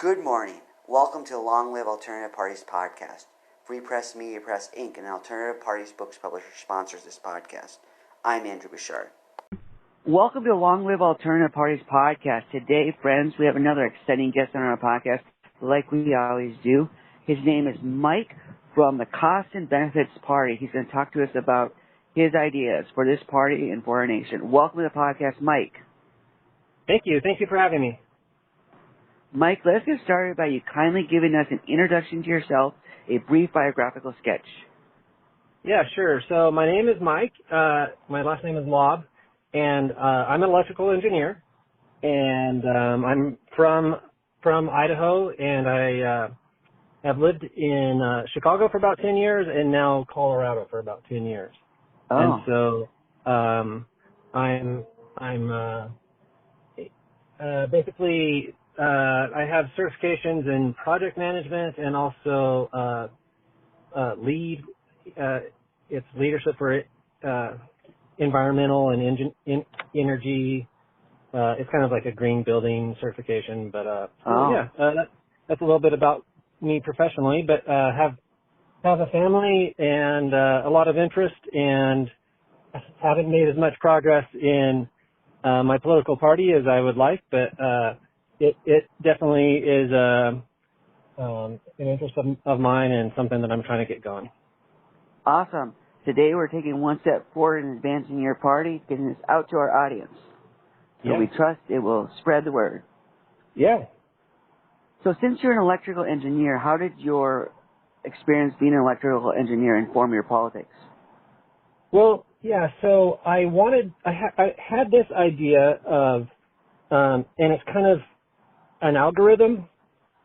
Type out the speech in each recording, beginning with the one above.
Good morning. Welcome to the Long Live Alternative Parties podcast. Free Press Media Press Inc., an alternative parties books publisher, sponsors this podcast. I'm Andrew Bouchard. Welcome to the Long Live Alternative Parties podcast. Today, friends, we have another exciting guest on our podcast, like we always do. His name is Mike from the Cost and Benefits Party. He's going to talk to us about his ideas for this party and for our nation. Welcome to the podcast, Mike. Thank you. Thank you for having me. Mike, let's get started by you kindly giving us an introduction to yourself, a brief biographical sketch. Yeah, sure. So my name is Mike. My last name is Lobb, and I'm an electrical engineer, and I'm from Idaho, and I have lived in Chicago for about 10 years, and now Colorado for about 10 years. Oh. And so I'm basically. I have certifications in project management and also lead. It's leadership for environmental and energy. It's kind of like a green building certification. But that's a little bit about me professionally. But have a family and a lot of interest, and haven't made as much progress in my political party as I would like, but. It definitely is an interest of mine and something that I'm trying to get going. Awesome. Today we're taking one step forward in advancing your party, getting this out to our audience. So we trust it will spread the word. Yeah. So since you're an electrical engineer, how did your experience being an electrical engineer inform your politics? Well, yeah, so I had this idea of, and it's kind of an algorithm,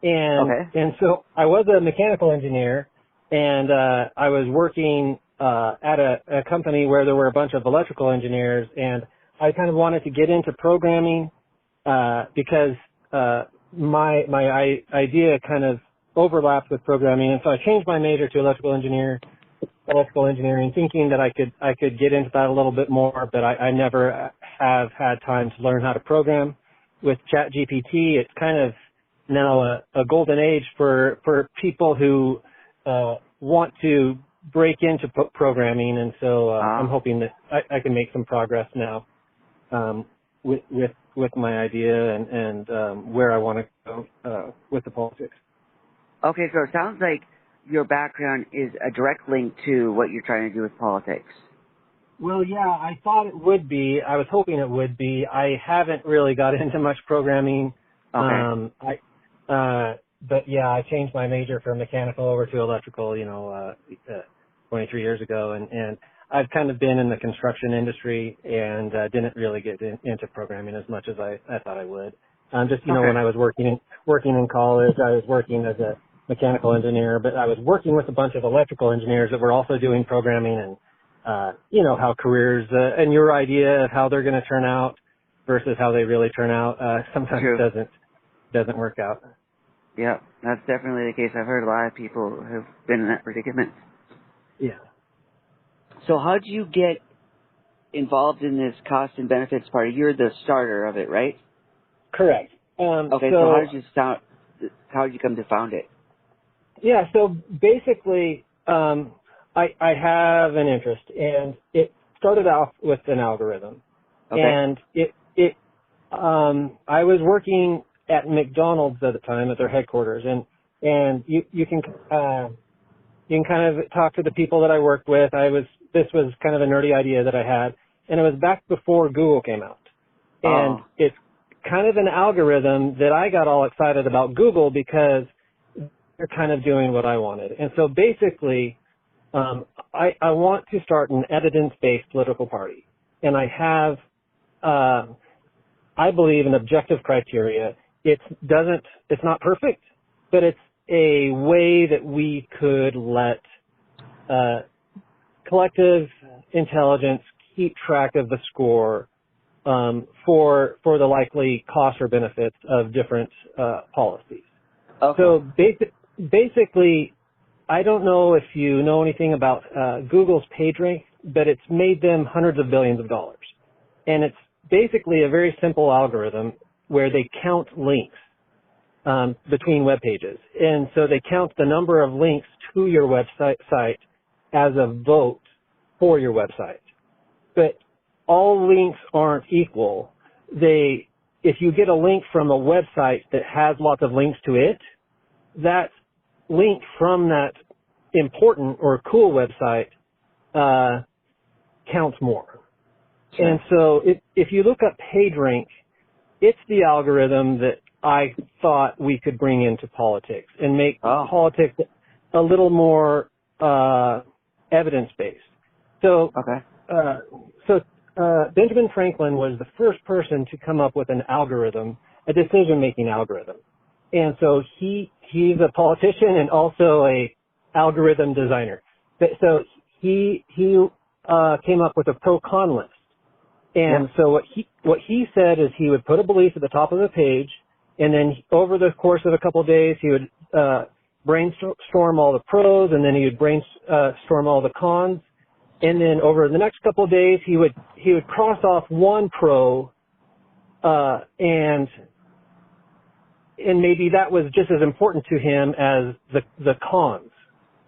and so I was a mechanical engineer, and I was working at a company where there were a bunch of electrical engineers, and I kind of wanted to get into programming because my idea kind of overlapped with programming, and so I changed my major to electrical engineering, thinking that I could get into that a little bit more, but I never have had time to learn how to program. With ChatGPT, it's kind of now a golden age for people who want to break into programming, and so I'm hoping that I can make some progress now with my idea and where I want to go with the politics. Okay, so it sounds like your background is a direct link to what you're trying to do with politics. Well, yeah, I thought it would be. I was hoping it would be. I haven't really got into much programming. Okay. But yeah, I changed my major from mechanical over to electrical, 23 years ago, and I've kind of been in the construction industry and didn't really get into programming as much as I thought I would. When I was working in college, I was working as a mechanical engineer, but I was working with a bunch of electrical engineers that were also doing programming, and how careers and your idea of how they're going to turn out versus how they really turn out sometimes doesn't work out. Yeah, that's definitely the case. I've heard a lot of people who've been in that predicament. Yeah. So how did you get involved in this cost and benefits party? You're the starter of it, right? Correct. So how did you come to found it? Yeah, so basically, I have an interest, and it started off with an algorithm. Okay. And I was working at McDonald's at the time at their headquarters, and you can kind of talk to the people that I worked with. This was kind of a nerdy idea that I had, and it was back before Google came out. And it's kind of an algorithm that I got all excited about Google because they're kind of doing what I wanted. And so basically, I want to start an evidence-based political party, and I have, I believe, an objective criteria. It's not perfect, but it's a way that we could let collective intelligence keep track of the score for the likely costs or benefits of different policies. Okay. So basically, I don't know if you know anything about Google's PageRank, but it's made them hundreds of billions of dollars. And it's basically a very simple algorithm where they count links. between web pages. And so they count the number of links to your website as a vote for your website. But all links aren't equal. If you get a link from a website that has lots of links to it, that link from that important or cool website counts more. Sure. And so if you look up PageRank, it's the algorithm that I thought we could bring into politics and make politics a little more evidence-based. So, Benjamin Franklin was the first person to come up with an algorithm, a decision-making algorithm. And so he's a politician and also a algorithm designer. So he came up with a pro-con list. And so what he said is he would put a belief at the top of the page, and then over the course of a couple of days, he would brainstorm all the pros, and then he would brainstorm all the cons. And then over the next couple of days, he would cross off one pro, and maybe that was just as important to him as the cons,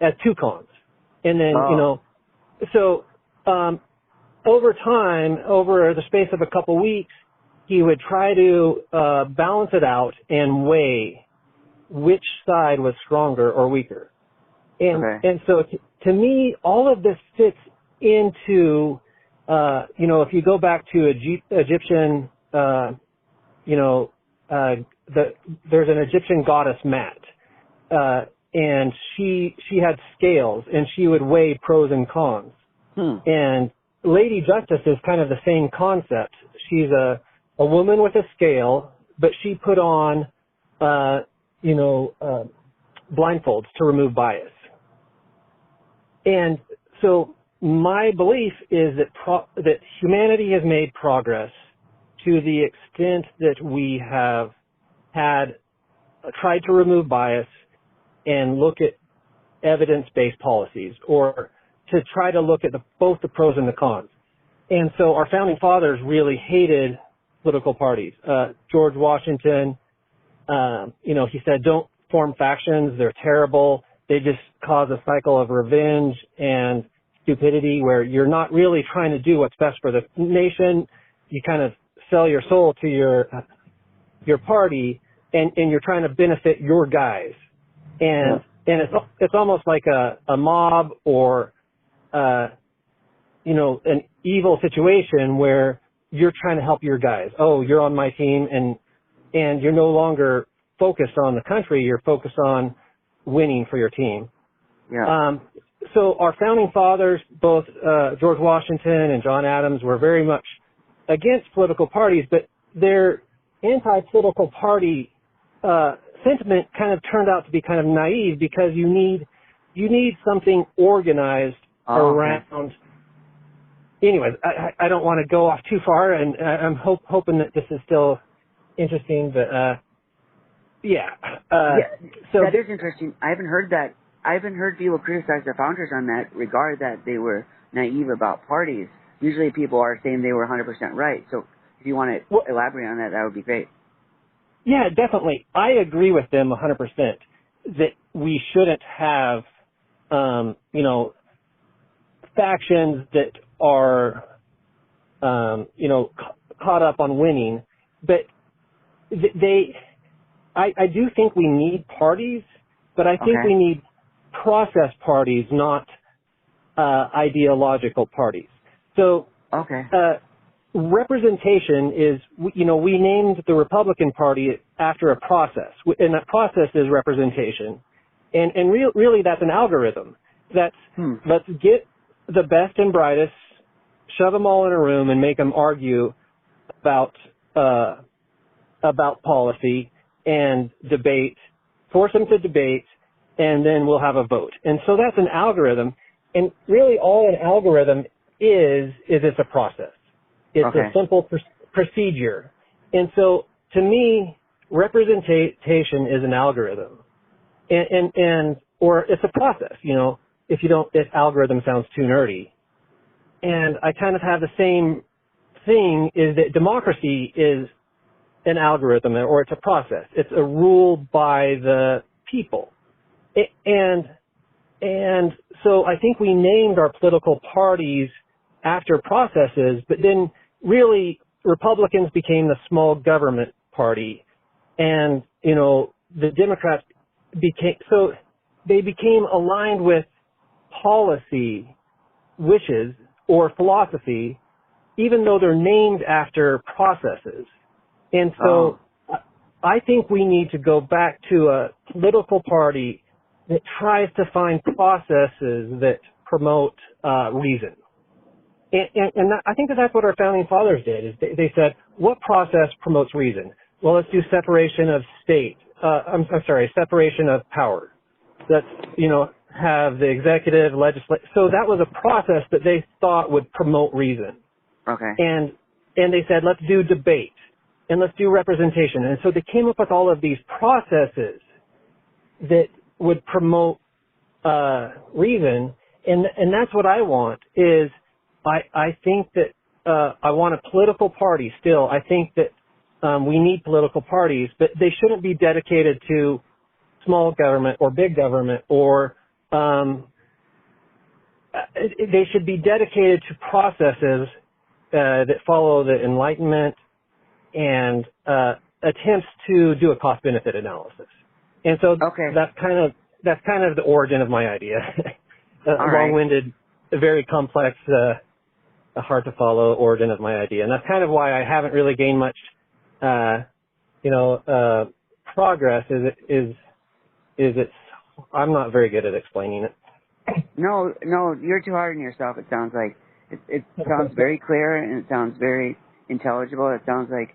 as two cons. And then, so over time, over the space of a couple of weeks, he would try to balance it out and weigh which side was stronger or weaker. And so to me, all of this fits into, if you go back to Egyptian, there's an Egyptian goddess, Mat, and she had scales, and she would weigh pros and cons. And Lady Justice is kind of the same concept. She's a woman with a scale, but she put on, blindfolds to remove bias. And so my belief is that humanity has made progress to the extent that we have tried to remove bias and look at evidence-based policies, or to try to look at both the pros and the cons. And so our founding fathers really hated political parties. George Washington, he said, don't form factions. They're terrible. They just cause a cycle of revenge and stupidity where you're not really trying to do what's best for the nation. You kind of sell your soul to your party, and you're trying to benefit your guys. And it's almost like a mob or an evil situation where you're trying to help your guys. Oh, you're on my team, and you're no longer focused on the country. You're focused on winning for your team. Yeah. So our founding fathers, both George Washington and John Adams, were very much against political parties, but their anti-political party sentiment kind of turned out to be kind of naive, because you need something organized around. Anyways, I don't want to go off too far, and I'm hoping that this is still interesting, but so that is interesting. I haven't heard people criticize the founders on that regard, that they were naive about parties. Usually people are saying they were 100% right. So if you want to elaborate on that, that would be great. Yeah, definitely. I agree with them 100% that we shouldn't have, factions that are, caught up on winning. But I do think we need parties, but I think we need process parties, not ideological parties. So representation is, we named the Republican Party after a process, and that process is representation. And really that's an algorithm. That's, let's get the best and brightest, shove them all in a room and make them argue about policy and debate, force them to debate, and then we'll have a vote. And so that's an algorithm. And really all an algorithm is it's a process. It's a simple procedure. And so to me, representation is an algorithm. Or it's a process, if algorithm sounds too nerdy. And I kind of have the same thing, is that democracy is an algorithm or it's a process. It's a rule by the people. And so I think we named our political parties after processes, but then really Republicans became the small government party, and, you know, the Democrats became aligned with policy wishes or philosophy, even though they're named after processes. And so I think we need to go back to a political party that tries to find processes that promote reason. And I think that's what our founding fathers did. Is they said, what process promotes reason? Well, let's do separation of state. Separation of power. Let's, you know, have the executive, legislative. So that was a process that they thought would promote reason. Okay. And they said, let's do debate and let's do representation. And so they came up with all of these processes that would promote reason. And that's what I want is I think that I want a political party still. I think that we need political parties, but they shouldn't be dedicated to small government or big government, or they should be dedicated to processes that follow the Enlightenment and attempts to do a cost-benefit analysis. And so that's kind of the origin of my idea. Long-winded, very complex, hard to follow origin of my idea, and that's kind of why I haven't really gained much, progress. I'm not very good at explaining it. No, you're too hard on yourself. It sounds like it sounds very clear and it sounds very intelligible. It sounds like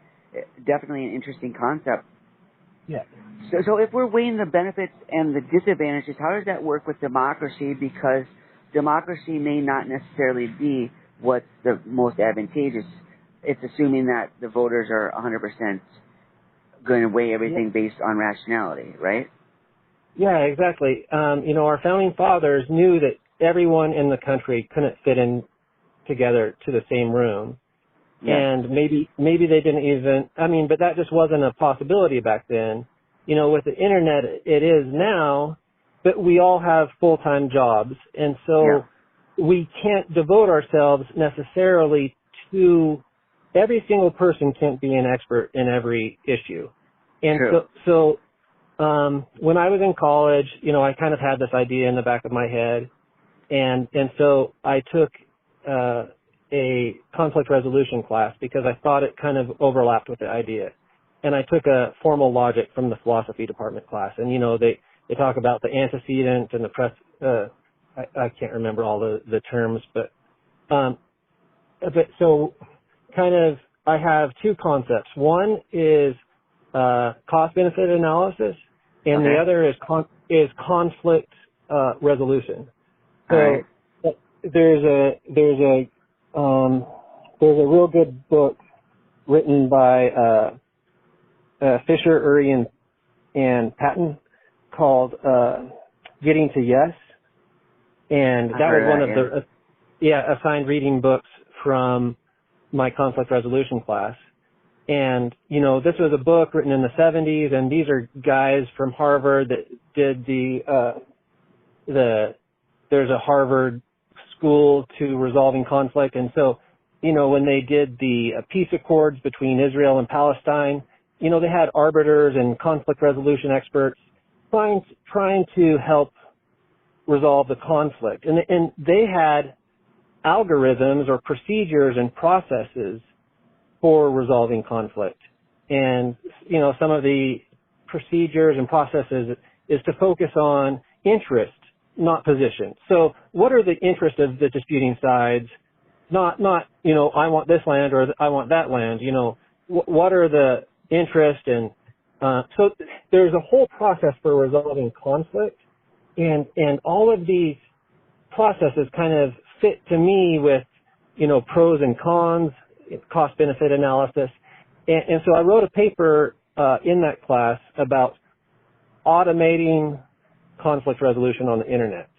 definitely an interesting concept. Yeah. So if we're weighing the benefits and the disadvantages, how does that work with democracy? Because democracy may not necessarily be what's the most advantageous. It's assuming that the voters are 100% going to weigh everything based on rationality, right? Yeah, exactly. Our founding fathers knew that everyone in the country couldn't fit in together to the same room. Yeah. And maybe they didn't even, but that just wasn't a possibility back then. You know, with the internet, it is now, but we all have full-time jobs. And so we can't devote ourselves necessarily to, every single person can't be an expert in every issue. And so when I was in college, I kind of had this idea in the back of my head. And so I took a conflict resolution class because I thought it kind of overlapped with the idea. And I took a formal logic from the philosophy department class. And, they talk about the antecedent and the I can't remember all the terms, but so kind of I have two concepts. One is cost-benefit analysis, and the other is conflict resolution. So there's a real good book written by Fisher, Urey, and Patton called Getting to Yes, and that was one of the assigned reading books from my conflict resolution class. And, this was a book written in the 70s, and these are guys from Harvard that did there's a Harvard school to resolving conflict. And so, when they did the peace accords between Israel and Palestine, they had arbiters and conflict resolution experts trying to help resolve the conflict. And they had algorithms or procedures and processes for resolving conflict. And, some of the procedures and processes is to focus on interest, not position. So what are the interests of the disputing sides? Not, I want this land or I want that land. What are the interests? And so there's a whole process for resolving conflict. And all of these processes kind of fit to me with, pros and cons, cost-benefit analysis. And so I wrote a paper in that class about automating conflict resolution on the internet.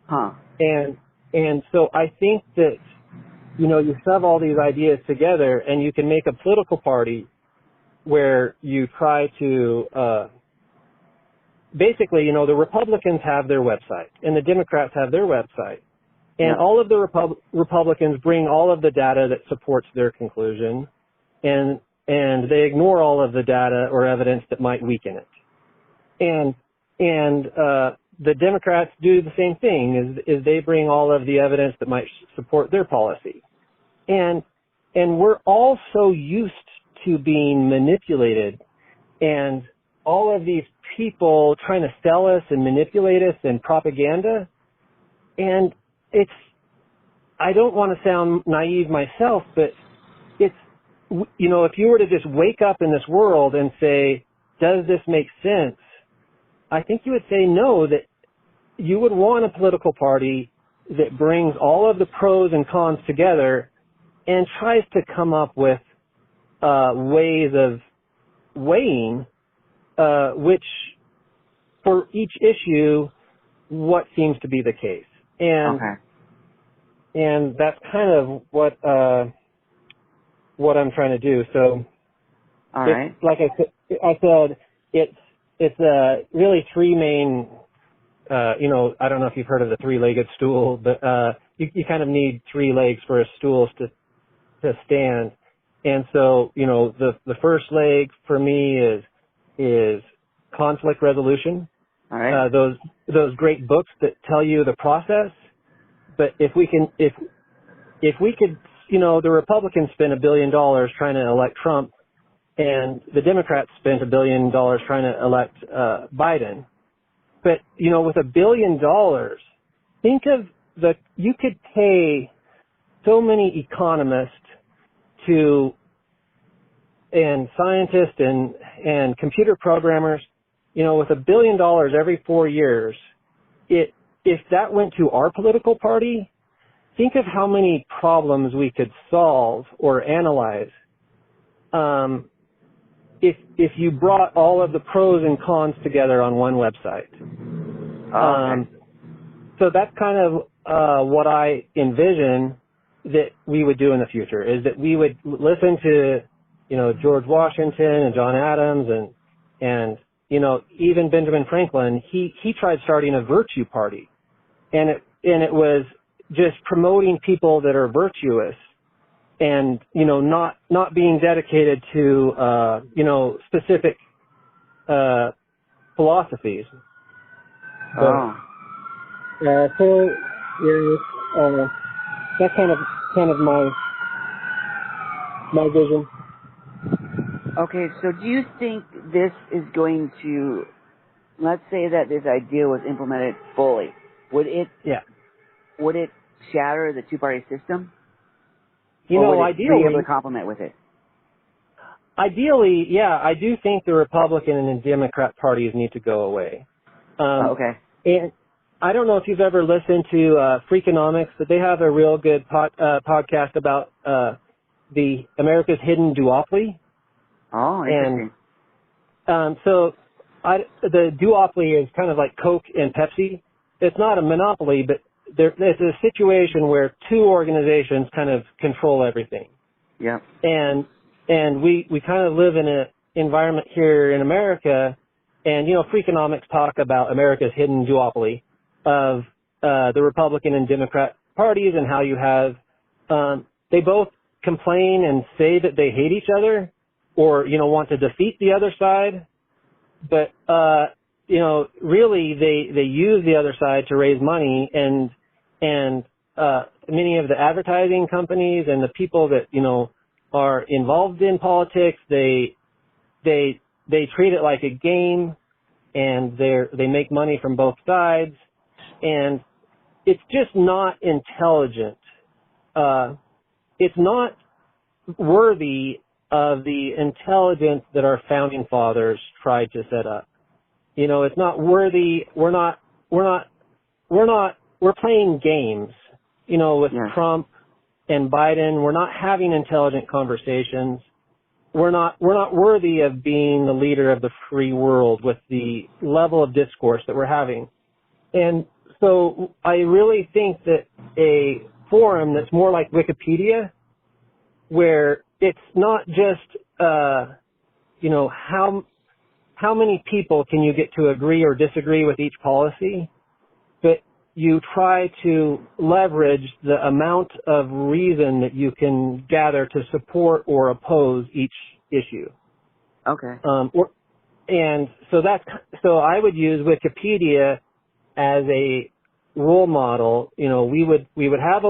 And so I think that, you shove all these ideas together and you can make a political party where you try to, basically, the Republicans have their website and the Democrats have their website. And all of the Republicans bring all of the data that supports their conclusion, and they ignore all of the data or evidence that might weaken it. And the Democrats do the same thing, is they bring all of the evidence that might support their policy. And we're all so used to being manipulated, and all of these people trying to sell us and manipulate us and propaganda. And I don't want to sound naive myself, but if you were to just wake up in this world and say, does this make sense? I think you would say no, that you would want a political party that brings all of the pros and cons together and tries to come up with ways of weighing which, for each issue, what seems to be the case. And that's kind of what I'm trying to do. So, all right. Like I said, it's really three main. I don't know if you've heard of the three-legged stool, but you kind of need three legs for a stool to stand. And so, the first leg for me is conflict resolution. All right. Those great books that tell you the process. But if we could, the Republicans spent $1 billion trying to elect Trump, and the Democrats spent $1 billion trying to elect Biden. But with $1 billion, think of you could pay so many economists and scientists and computer programmers, with $1 billion every 4 years, if that went to our political party, think of how many problems we could solve or analyze if you brought all of the pros and cons together on one website. Okay. So that's kind of what I envision that we would do in the future, is that we would listen to George Washington and John Adams and even Benjamin Franklin. He tried starting a virtue party, and it was just promoting people that are virtuous and not being dedicated to specific philosophies. Oh. That's kind of my vision. Okay, so do you think this is going to, let's say that this idea was implemented fully, would it shatter the two-party system? Ideally, be able to complement with it? Ideally, yeah, I do think the Republican and the Democrat parties need to go away. Okay. And I don't know if you've ever listened to Freakonomics, but they have a real good podcast about the America's Hidden Duopoly. Oh, interesting. And the duopoly is kind of like Coke and Pepsi. It's not a monopoly, but there's a situation where two organizations kind of control everything. Yeah. And we kind of live in an environment here in America, and Freakonomics talk about America's hidden duopoly of the Republican and Democrat parties, and how you have they both complain and say that they hate each other, or want to defeat the other side, but really they use the other side to raise money, and many of the advertising companies and the people that are involved in politics, they treat it like a game, and they make money from both sides, and it's just not intelligent. It's not worthy of the intelligence that our founding fathers tried to set up. It's not worthy. We're playing games, with Trump and Biden. We're not having intelligent conversations. We're not worthy of being the leader of the free world with the level of discourse that we're having. And so I really think that a forum that's more like Wikipedia, where it's not just, how many people can you get to agree or disagree with each policy, but you try to leverage the amount of reason that you can gather to support or oppose each issue. Okay. And so I would use Wikipedia as a role model. We would have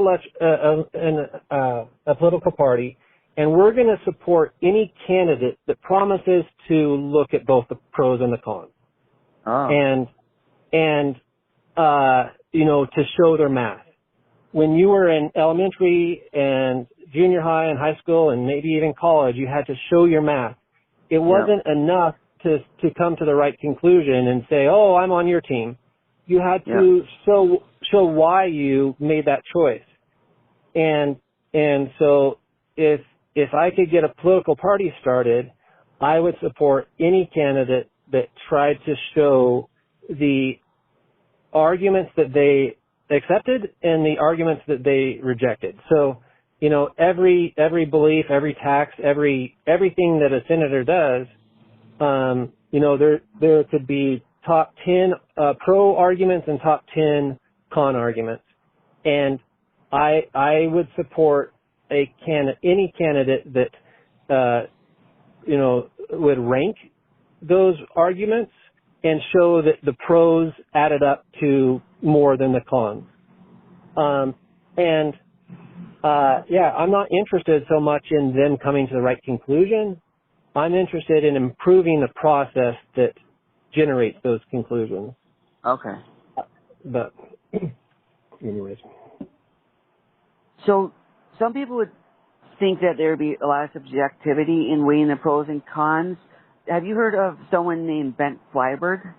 a political party, and we're going to support any candidate that promises to look at both the pros and the cons. Oh. And to show their math. When you were in elementary and junior high and high school and maybe even college, you had to show your math. It wasn't enough to come to the right conclusion and say, oh, I'm on your team. You had to show why you made that choice. And so if I could get a political party started, I would support any candidate that tried to show the arguments that they accepted and the arguments that they rejected. So, every belief, every tax, everything that a senator does, there could be top 10 pro arguments and top 10 con arguments. And I would support any candidate that would rank those arguments and show that the pros added up to more than the cons. I'm not interested so much in them coming to the right conclusion. I'm interested in improving the process that generates those conclusions. Okay. But anyways. So some people would think that there would be a lot of subjectivity in weighing the pros and cons. Have you heard of someone named Bent Flyberg?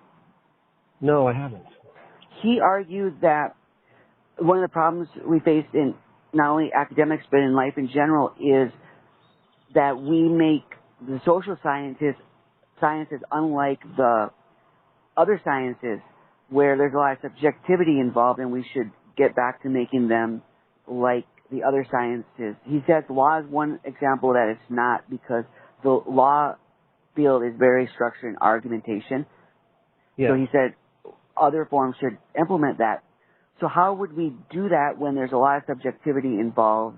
No, I haven't. He argued that one of the problems we face in not only academics but in life in general is that we make the social sciences unlike the other sciences where there's a lot of subjectivity involved, and we should get back to making them like the other sciences. He says law is one example that it's not, because the law field is very structured in argumentation. Yeah. So he said other forms should implement that. So how would we do that when there's a lot of subjectivity involved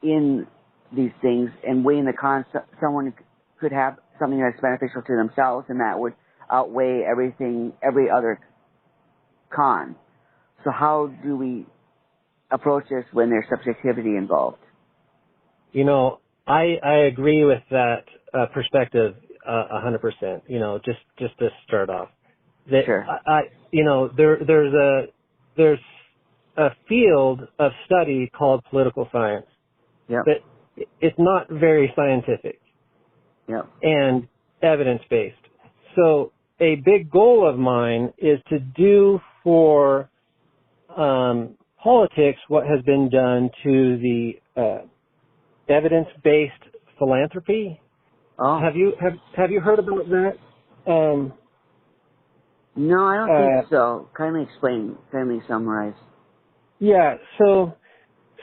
in these things, and weighing the cons? Someone could have something that's beneficial to themselves, and that would outweigh every other con. So how do we approach this when there's subjectivity involved? I agree with that perspective 100%. Just to start off, that sure. There's a field of study called political science. Yep. But it's not very scientific. Yep. And evidence-based. So a big goal of mine is to do for politics what has been done to the evidence-based philanthropy. Oh. Have you heard about that? No, I don't think so. Kindly explain. Kindly summarize. Yeah. So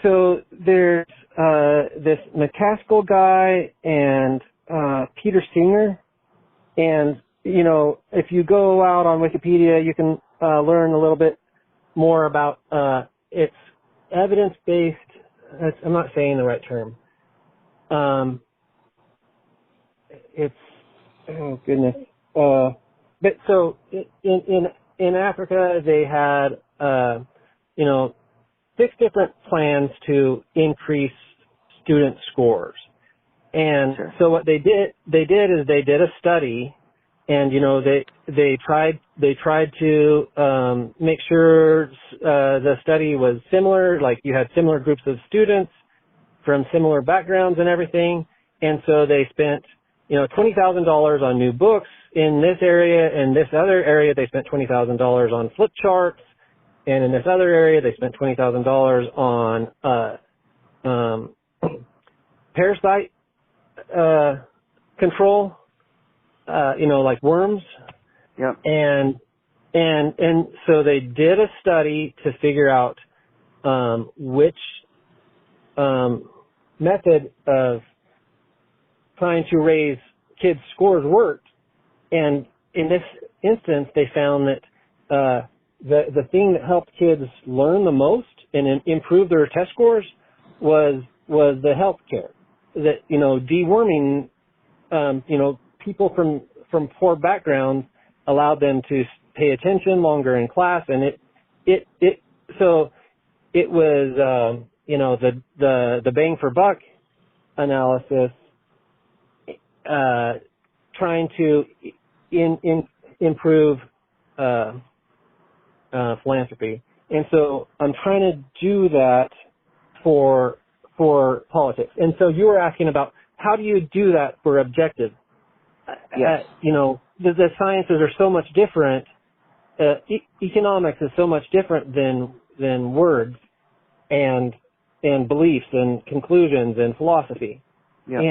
there's this McCaskill guy and Peter Singer, and if you go out on Wikipedia, you can learn a little bit more about it's evidence-based. I'm not saying the right term. It's, oh goodness. But so in Africa, they had 6 different plans to increase student scores. And sure. So what they did is they did a study, and they tried to make sure the study was similar, like you had similar groups of students from similar backgrounds and everything. And so they spent $20,000 on new books in this area. In this other area, they spent $20,000 on flip charts, and in this other area, they spent $20,000 on parasite control, like worms. Yep. And so they did a study to figure out which method of trying to raise kids' scores worked. And in this instance, they found that the thing that helped kids learn the most and improve their test scores was the health care. That, deworming, people from poor backgrounds allowed them to pay attention longer in class, and so it was, the bang for buck analysis, trying to improve philanthropy. And so I'm trying to do that for politics. And so you were asking about how do you do that for objective? Yes. The sciences are so much different. Economics is so much different than words and beliefs and conclusions and philosophy. Yep.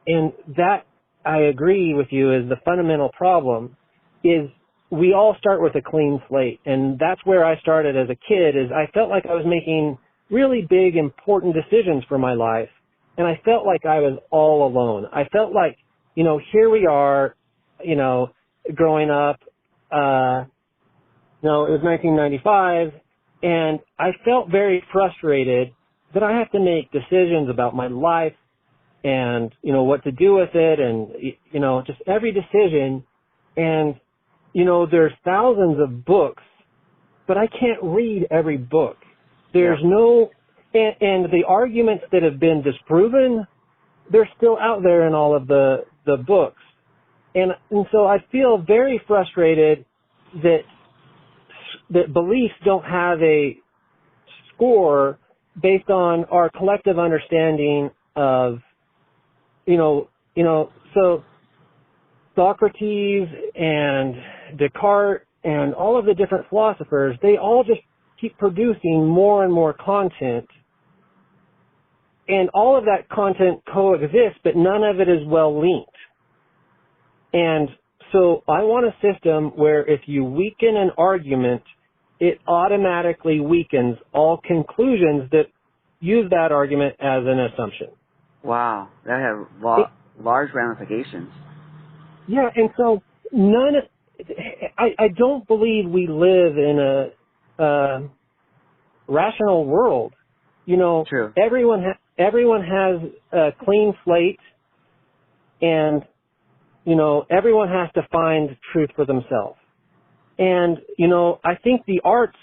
And that, I agree with you, is the fundamental problem. Is we all start with a clean slate, and that's where I started as a kid. Is I felt like I was making really big, important decisions for my life, and I felt like I was all alone. I felt like, here we are, growing up. It was 1995, and I felt very frustrated that I have to make decisions about my life and, what to do with it, and, just every decision. And, there's thousands of books, but I can't read every book. There's and the arguments that have been disproven, they're still out there in all of the books. And so I feel very frustrated that beliefs don't have a score based on our collective understanding of, so Socrates and Descartes and all of the different philosophers, they all just keep producing more and more content. And all of that content coexists, but none of it is well linked. And so I want a system where if you weaken an argument, it automatically weakens all conclusions that use that argument as an assumption. Wow, that has large ramifications. Yeah, and so I don't believe we live in a rational world. True. Everyone has a clean slate, and everyone has to find truth for themselves. And I think the arts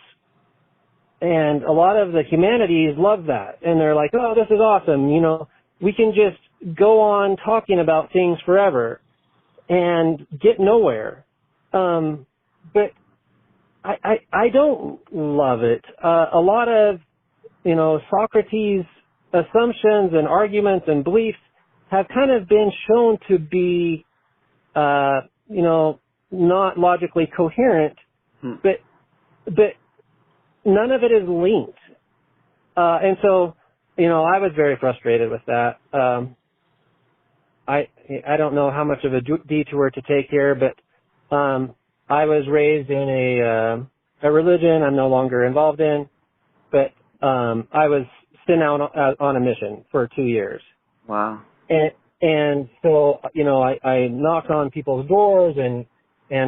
and a lot of the humanities love that, and they're like, oh, this is awesome. We can just go on talking about things forever and get nowhere. But I don't love it. A lot of, Socrates' assumptions and arguments and beliefs have kind of been shown to be, not logically coherent, but none of it is linked. And so, I was very frustrated with that. I don't know how much of a detour to take here, but I was raised in a religion I'm no longer involved in, but I was sent out on a mission for 2 years. Wow. And so, I knocked on people's doors and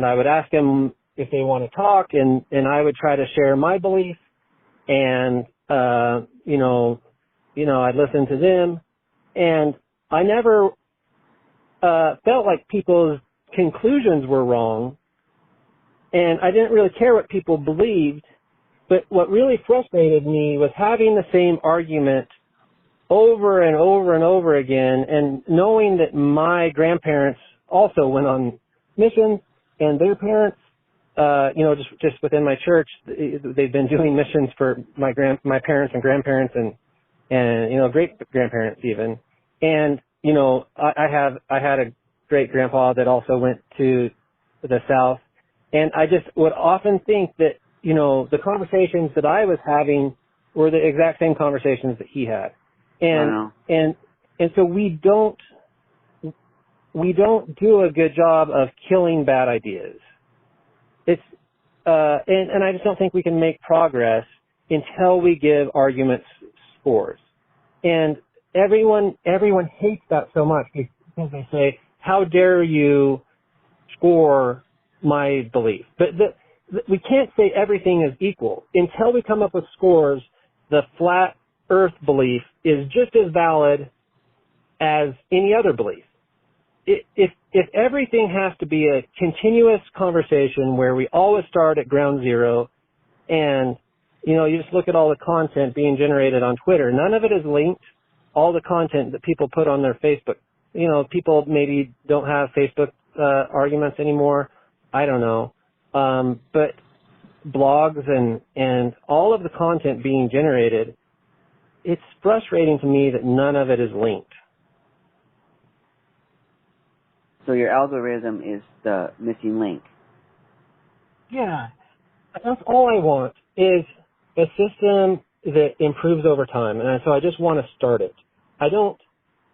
I would ask them if they want to talk, and I would try to share my beliefs, and I'd listen to them, and I never felt like people's conclusions were wrong, and I didn't really care what people believed. But what really frustrated me was having the same argument over and over and over again, and knowing that my grandparents also went on missions, and their parents, just within my church, they've been doing missions for my parents and grandparents and great grandparents even. And I had a great grandpa that also went to the South, and I just would often think that the conversations that I was having were the exact same conversations that he had. And so we don't do a good job of killing bad ideas. It's and I just don't think we can make progress until we give arguments scores. And everyone hates that so much because they say, how dare you score my belief? But we can't say everything is equal. Until we come up with scores, the flat earth belief is just as valid as any other belief. If everything has to be a continuous conversation where we always start at ground zero, and you just look at all the content being generated on Twitter, none of it is linked. All the content that people put on their Facebook, people maybe don't have Facebook arguments anymore. I don't know. But blogs and all of the content being generated, it's frustrating to me that none of it is linked. So your algorithm is the missing link. Yeah. That's all I want is a system that improves over time. And so I just want to start it.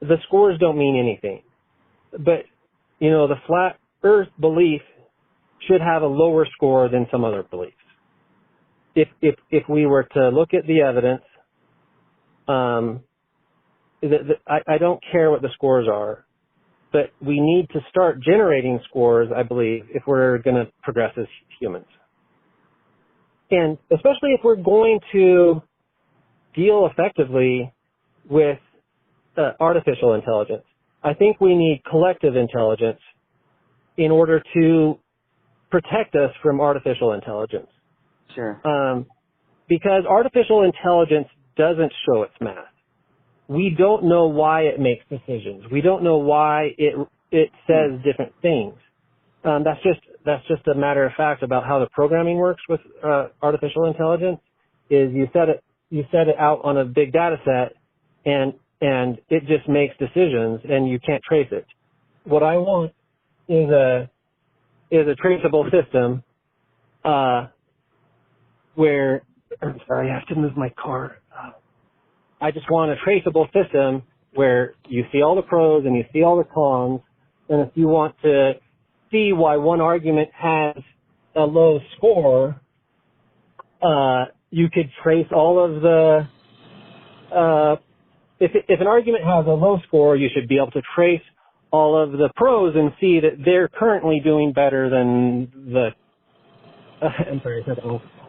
The scores don't mean anything. But, the flat earth belief should have a lower score than some other beliefs. If we were to look at the evidence, I don't care what the scores are, but we need to start generating scores, I believe, if we're going to progress as humans. And especially if we're going to deal effectively with artificial intelligence, I think we need collective intelligence in order to protect us from artificial intelligence. Sure. Because artificial intelligence doesn't show its math. We don't know why it makes decisions. We don't know why it says different things. That's just a matter of fact about how the programming works with artificial intelligence. Is you set it out on a big data set, and it just makes decisions, and you can't trace it. What I want is a traceable system where, I'm sorry, I have to move my car. I just want a traceable system where you see all the pros and you see all the cons, and if you want to see why one argument has a low score, you could trace all of the, if an argument has a low score, you should be able to trace all of the pros and see that they're currently doing better than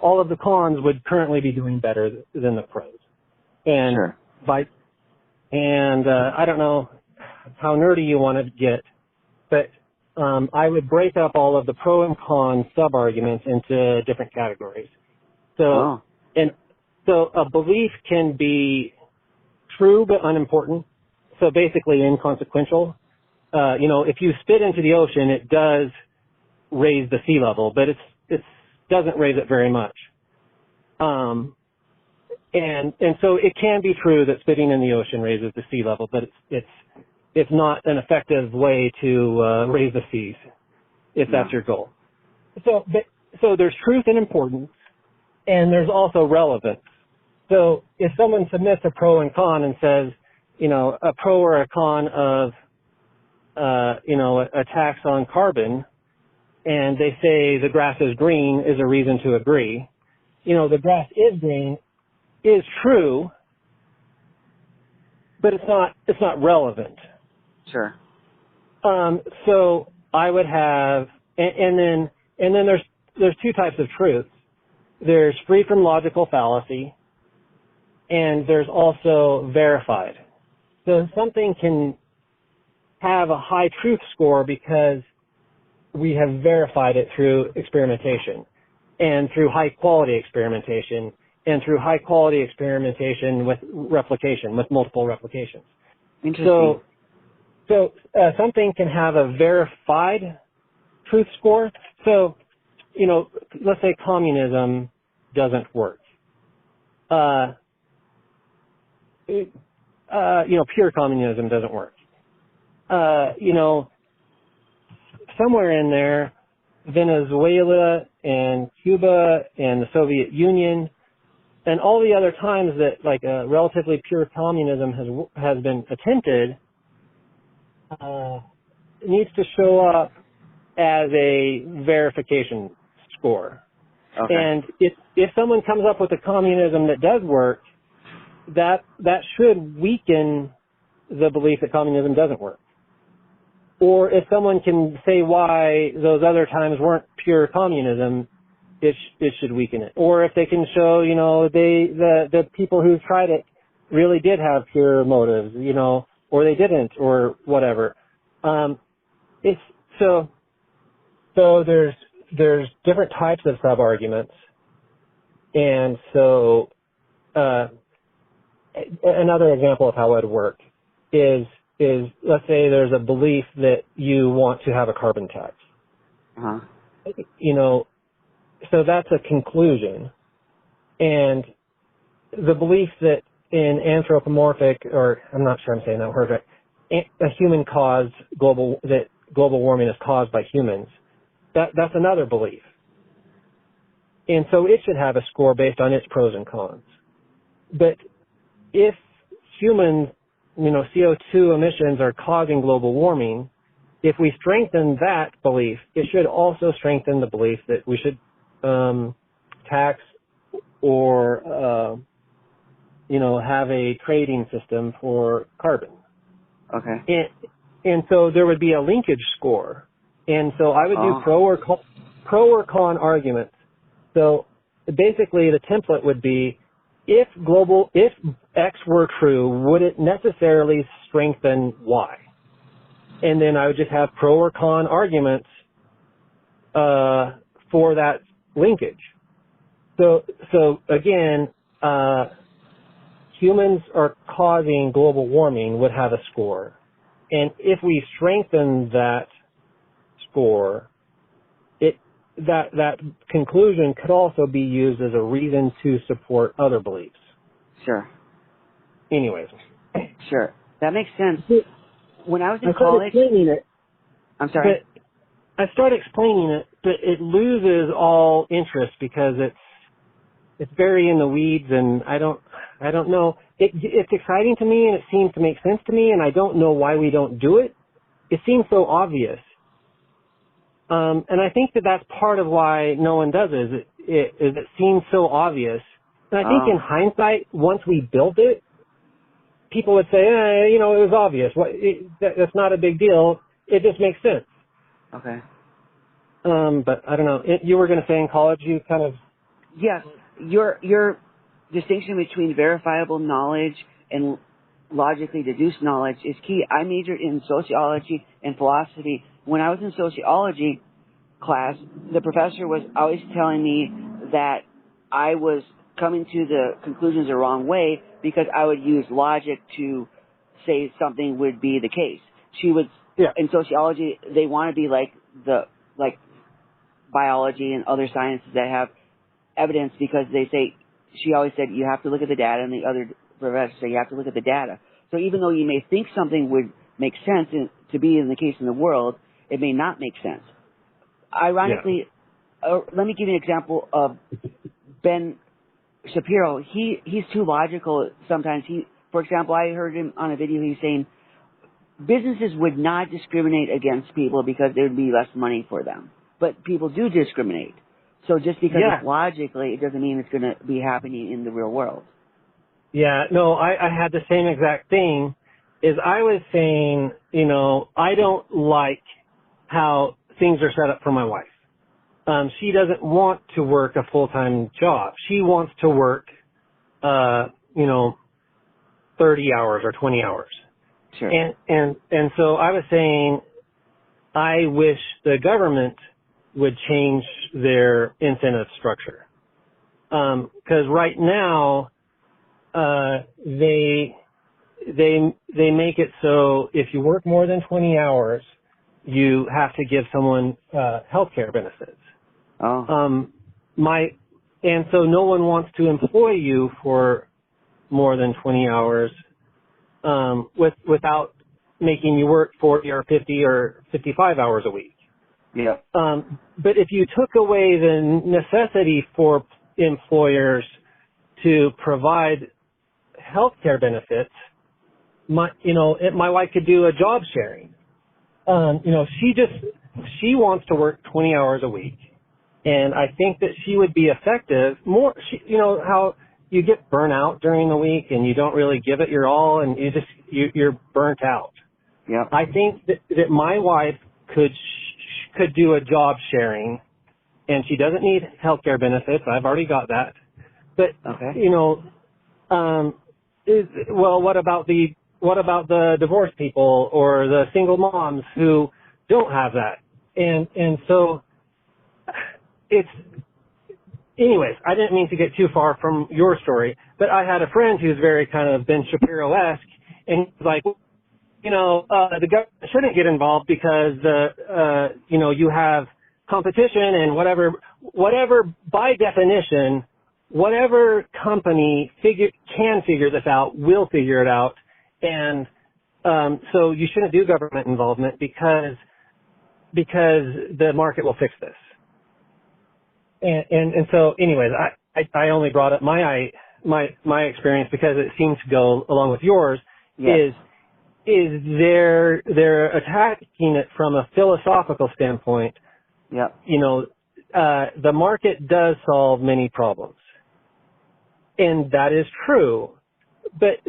all of the cons would currently be doing better than the pros. And sure. I don't know how nerdy you want to get, but I would break up all of the pro and con sub-arguments into different categories. So a belief can be true but unimportant, so basically inconsequential. If you spit into the ocean, it does raise the sea level, but it doesn't raise it very much. And so it can be true that spitting in the ocean raises the sea level, but it's not an effective way to raise the seas, if that's your goal. So there's truth and importance, and there's also relevance. So if someone submits a pro and con and says, a pro or a con of, a tax on carbon, and they say the grass is green is a reason to agree. The grass is green is true, but it's not relevant. Sure. So I would have, and then there's two types of truth. There's free from logical fallacy, and there's also verified. So something can have a high truth score because we have verified it through experimentation, and through high quality experimentation, and through high quality experimentation with replication, with multiple replications. Interesting. So something can have a verified truth score. So, let's say communism doesn't work. Pure communism doesn't work. Somewhere in there, Venezuela and Cuba and the Soviet Union and all the other times that like a relatively pure communism has been attempted, needs to show up as a verification score. Okay. And if someone comes up with a communism that does work, that should weaken the belief that communism doesn't work. or if someone can say why those other times weren't pure communism, it should weaken it. Or if they can show, the people who tried it really did have pure motives, or they didn't, or whatever. It's so there's different types of sub-arguments. And so, another example of how it would work is let's say there's a belief that you want to have a carbon tax. Uh-huh. So that's a conclusion. And the belief that in anthropomorphic, or I'm not sure I'm saying that word right, a human caused global warming is caused by humans, that's another belief. And so it should have a score based on its pros and cons. But if humans, CO2 emissions are causing global warming, if we strengthen that belief, it should also strengthen the belief that we should tax or, have a trading system for carbon. Okay. And so there would be a linkage score. And so I would do pro or con arguments. So basically the template would be, if X were true, would it necessarily strengthen Y? And then I would just have pro or con arguments for that linkage. So again, humans are causing global warming would have a score. And if we strengthen that score, that conclusion could also be used as a reason to support other beliefs. Sure. Anyways. Sure. That makes sense. When I was in college... explaining it. I'm sorry? I started explaining it, but it loses all interest because it's very in the weeds, and I don't know. It's exciting to me, and it seems to make sense to me, and I don't know why we don't do it. It seems so obvious. And I think that's part of why no one does it, it seems so obvious. And I think in hindsight, once we built it, people would say, it was obvious. That's not a big deal. It just makes sense. Okay. But I don't know. You were going to say in college you kind of... Yes. Your distinction between verifiable knowledge and logically deduced knowledge is key. I majored in sociology and philosophy. When I was in sociology class, the professor was always telling me that I was coming to the conclusions the wrong way because I would use logic to say something would be the case. She would, in sociology, they want to be like biology and other sciences that have evidence because they say, she always said, you have to look at the data, and the other professors say, you have to look at the data. So even though you may think something would make sense to be in the case in the world, it may not make sense. Ironically, let me give you an example of Ben Shapiro. He's too logical sometimes. For example, I heard him on a video, he's saying businesses would not discriminate against people because there would be less money for them. But people do discriminate. So just because it's logically, it doesn't mean it's going to be happening in the real world. Yeah, no, I had the same exact thing. I was saying, I don't like how things are set up for my wife. She doesn't want to work a full-time job. She wants to work, 30 hours or 20 hours. Sure. And so I was saying, I wish the government would change their incentive structure. 'Cause right now, they make it so if you work more than 20 hours, you have to give someone health care benefits. And so no one wants to employ you for more than 20 hours without making you work 40 or 50 or 55 hours a week. Yeah. But if you took away the necessity for employers to provide health care benefits, my wife could do a job sharing. She wants to work 20 hours a week. And I think that she would be effective more, how you get burnt out during the week and you don't really give it your all and you're burnt out. Yep. I think that my wife could do a job sharing, and she doesn't need health care benefits. I've already got that. But, Okay. what about the divorced people or the single moms who don't have that? And so anyways, I didn't mean to get too far from your story, but I had a friend who's very kind of Ben Shapiro-esque, and he's like, the government shouldn't get involved because you have competition and whatever, by definition, whatever company can figure this out will figure it out. And, so you shouldn't do government involvement because the market will fix this. And so anyways, I only brought up my experience because it seems to go along with yours. Yes. Is they're attacking it from a philosophical standpoint. Yep. The market does solve many problems. And that is true. But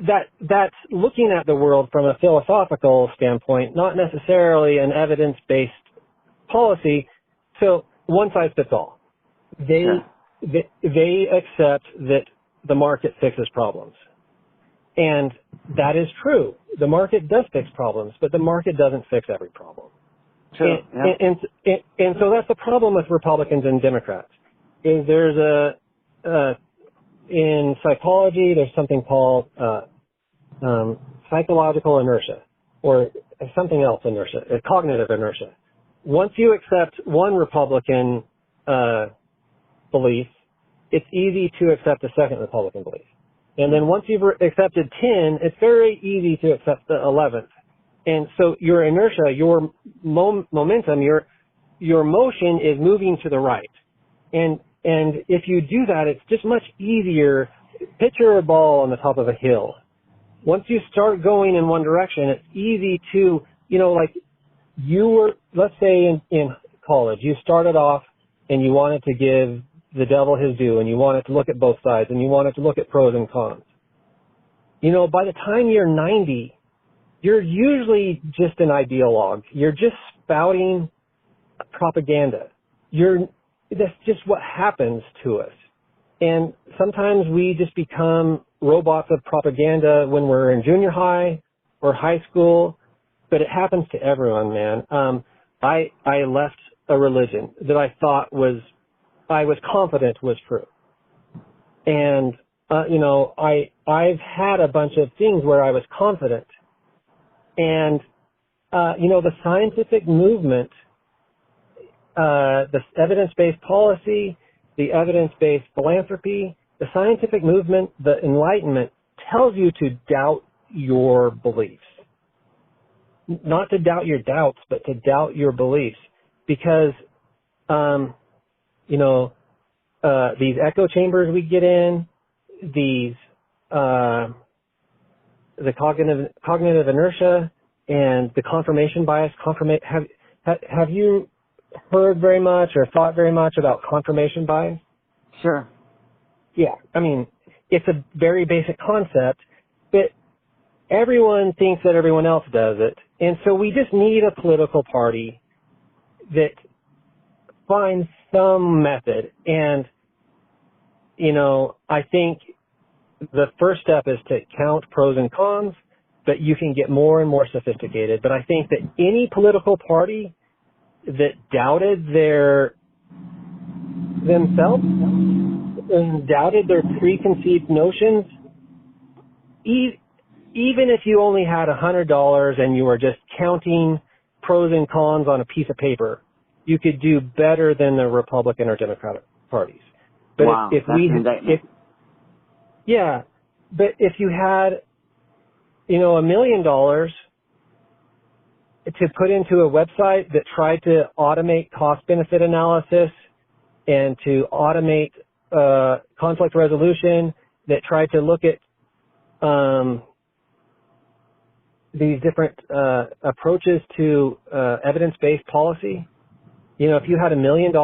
that's looking at the world from a philosophical standpoint, not necessarily an evidence-based policy. So one size fits all. They accept that the market fixes problems. And that is true. The market does fix problems, but the market doesn't fix every problem. True. And so that's the problem with Republicans and Democrats. Is there's in psychology, there's something called psychological inertia, or something else inertia, cognitive inertia. Once you accept one Republican belief, it's easy to accept a second Republican belief. And then once you've accepted 10, it's very easy to accept the 11th. And so your inertia, your momentum, your motion is moving to the right. And if you do that, it's just much easier. Picture a ball on the top of a hill. Once you start going in one direction, it's easy to, like you were, let's say in college, you started off and you wanted to give the devil his due, and you wanted to look at both sides, and you wanted to look at pros and cons. By the time you're 90, you're usually just an ideologue. You're just spouting propaganda. That's just what happens to us. And sometimes we just become robots of propaganda when we're in junior high or high school, but it happens to everyone, man. I left a religion that I thought I was confident was true. And, I've had a bunch of things where I was confident. And, the scientific movement, the evidence-based policy, the evidence-based philanthropy, the scientific movement, the Enlightenment tells you to doubt your beliefs. Not to doubt your doubts, but to doubt your beliefs. Because, these echo chambers we get in, the cognitive inertia and the confirmation bias. Have you heard very much or thought very much about confirmation bias? Sure. Yeah. I mean, it's a very basic concept, but everyone thinks that everyone else does it. And so we just need a political party that finds some method. And, I think the first step is to count pros and cons, but you can get more and more sophisticated. But I think that any political party that doubted themselves and doubted their preconceived notions, even if you only had $100 and you were just counting pros and cons on a piece of paper, you could do better than the Republican or Democratic parties. But wow, if you had, $1 million to put into a website that tried to automate cost-benefit analysis and to automate conflict resolution, that tried to look at these different approaches to evidence-based policy, if you had $1 million,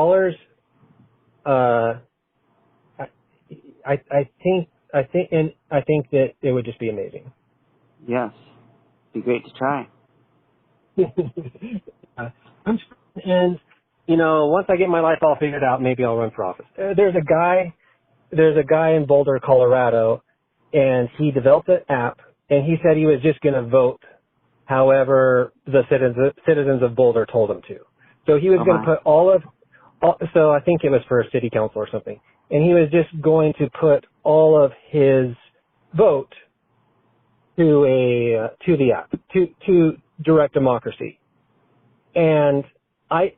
I think that it would just be amazing. Yes, be great to try. And, once I get my life all figured out, maybe I'll run for office. There's a guy in Boulder, Colorado, and he developed an app, and he said he was just going to vote however the citizens of Boulder told him to. So he was going to put so I think it was for city council or something, and he was just going to put all of his vote to the app, to direct democracy. And I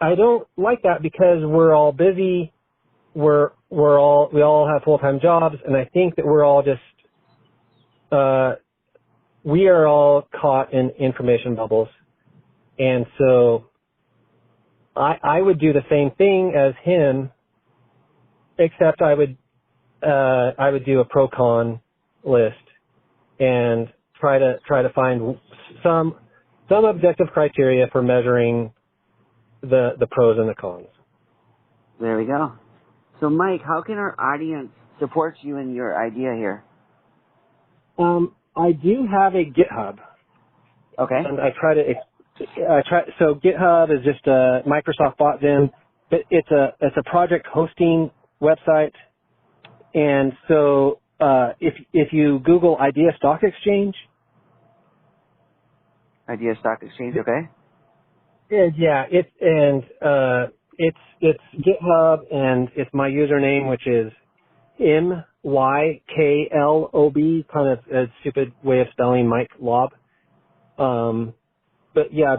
don't like that because we're all busy. We all have full-time jobs, and I think that we're all just, we are all caught in information bubbles. And so I would do the same thing as him, except I would do a pro-con list and try to find some objective criteria for measuring the pros and the cons. There we go. So, Mike, how can our audience support you in your idea here? I do have a GitHub. Okay. And so GitHub is just Microsoft bought them. It's a project hosting website. And so, if you Google Idea Stock Exchange. Idea Stock Exchange, okay. Yeah, it's GitHub, and it's my username, which is MYKLOB, kind of a stupid way of spelling Mike Lob. But yeah,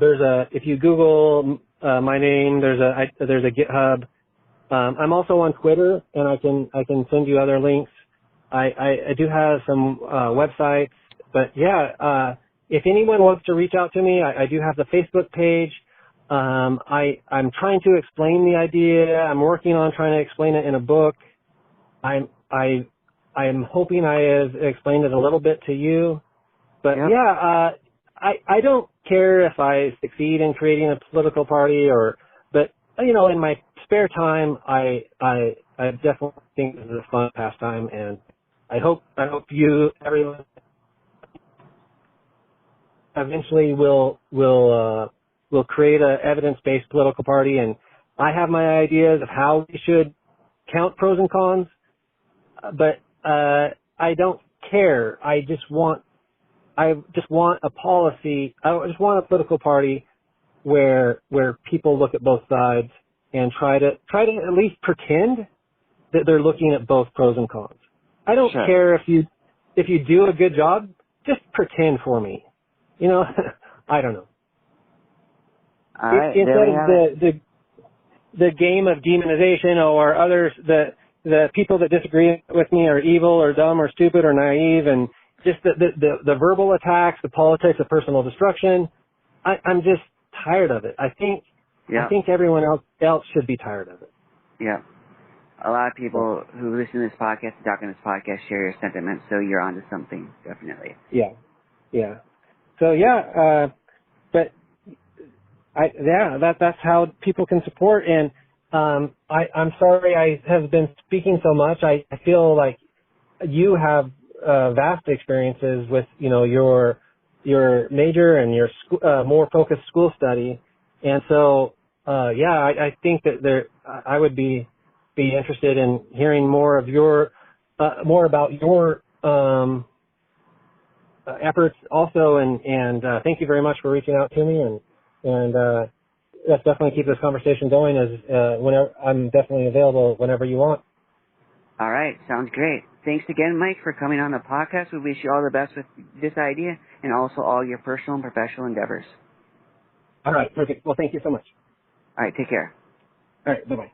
if you Google my name, there's a GitHub. I'm also on Twitter, and I can send you other links. I do have some websites, but yeah, if anyone wants to reach out to me, I do have the Facebook page. I'm trying to explain the idea. I'm working on trying to explain it in a book. I'm hoping I have explained it a little bit to you. But yep. Yeah, I don't care if I succeed in creating a political party but in my spare time, I definitely think this is a fun pastime, and I hope everyone eventually will create an evidence-based political party. And I have my ideas of how we should count pros and cons, but I don't care. I just want a policy. I just want a political party where people look at both sides and try to at least pretend that they're looking at both pros and cons. I don't care if you do a good job. Just pretend for me. I don't know. All right. Instead of the game of demonization or others, the people that disagree with me are evil or dumb or stupid or naive, and just the verbal attacks, the politics of personal destruction. I'm just tired of it. I think everyone else should be tired of it. Yeah. A lot of people who listen to this podcast and talk on this podcast share your sentiments, so you're onto something, definitely. Yeah. Yeah. So but that's how people can support. And I'm sorry I have been speaking so much. I feel like you have vast experiences with your major and your more focused school study, and so I think that I would be interested in hearing more of more about your efforts also, and thank you very much for reaching out to me, and let's definitely keep this conversation going whenever I'm definitely available whenever you want. All right, sounds great. Thanks again, Mike, for coming on the podcast. We wish you all the best with this idea and also all your personal and professional endeavors. All right, perfect. Well, thank you so much. All right, take care. All right, bye-bye.